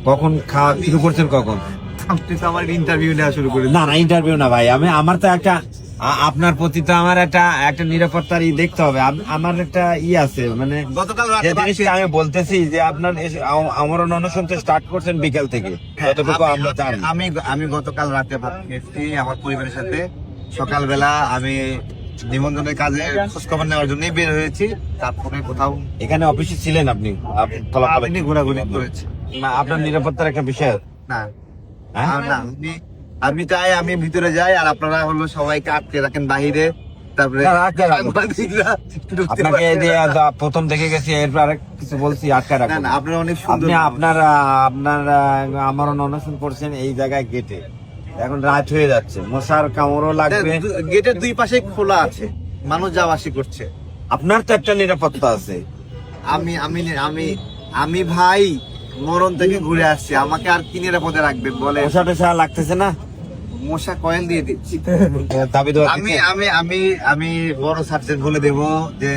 কখন খাওয়া শুরু করছেন কখন? আপনি তো আমার ইন্টারভিউ নেওয়া শুরু করে না ইন্টারভিউ না ভাই, আমার তো একটা আপনার প্রতি তো আমার একটা নিরাপত্তার দেখতে হবে। আমার একটা আছে, মানে গতকাল যে রাতে জিনিসটা আমি বলতেছি যে আপনার আমার অনশন স্টার্ট করছেন বিকেল থেকে, যতটুকু আমরা জানি। আমি গতকাল রাতে ভাত খেয়েছি আমার পরিবারের সাথে। সকালবেলা আমি নিবন্ধনের কাজে খোঁজখবর নেওয়ার জন্যই বের হয়েছি। তারপরে কোথাও এখানে অফিসে ছিলেন আপনি আপনি ঘোরাঘুরি করেছি। না, আপনার নিরাপত্তার একটা বিষয় আছে। না হ্যাঁ? না, আমি চাই আমি ভিতরে যাই, আর আপনারা হলো সবাইকে আটকে রাখেন বাহিরে। তারপরে না, আটকে রাখবো। সাংবাদিকরা ঢুকতে আপনাকে এই যে পারবে না। প্রথম থেকে গেছি, এরপর আরেক কিছু বলছি, আটকা না রাখবো না, না। আপনারা অনেক সুন্দর। আপনি আপনার আমার অনশন করছেন এই জায়গায় গেটে, এখন রাত হয়ে যাচ্ছে, মশার কামড়ও লাগবে। গেটের দুই পাশে খোলা আছে, মানুষ যাওয়া আসি করছে। আপনার তো একটা নিরাপত্তা আছে। আমি আমি আমি আমি ভাই মরণ থেকে ঘুরে আসছি, আমাকে আর কি নিরাপদে রাখবেন বলে? মশা টশা লাগতেছে না? মশা কয়েল দিয়ে দিচ্ছি। দাবি দেওয়া আমি আমি আমি আমি বড় সাবজেক্ট বলে দেব যে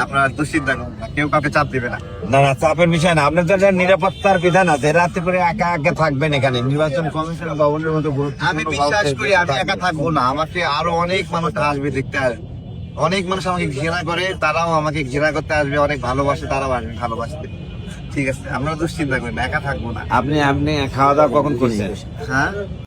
আপনার দুশ্চিন্তা করুন না, কেউ কাউকে চাপ দিবে না। না চাপের বিষয় না, আপনার তো একটা নিরাপত্তার বিধান আছে। রাতে করে একা একা থাকবেন এখানে, নির্বাচন কমিশন ভবনের মতো আমি বিশ্বাস করি আমি একা থাকবো না, আমাকে আরো অনেক মানুষ আসবে দেখতে আসবে। অনেক মানুষ আমাকে ঘৃণা করে, তারাও আমাকে ঘৃণা করতে আসবে, অনেক ভালোবাসে, তারাও আসবে ভালোবাসতে। ঠিক আছে, আমরা দুশ্চিন্তা করি না, একা থাকবো না। আপনি খাওয়া দাওয়া কখন করছেন? হ্যাঁ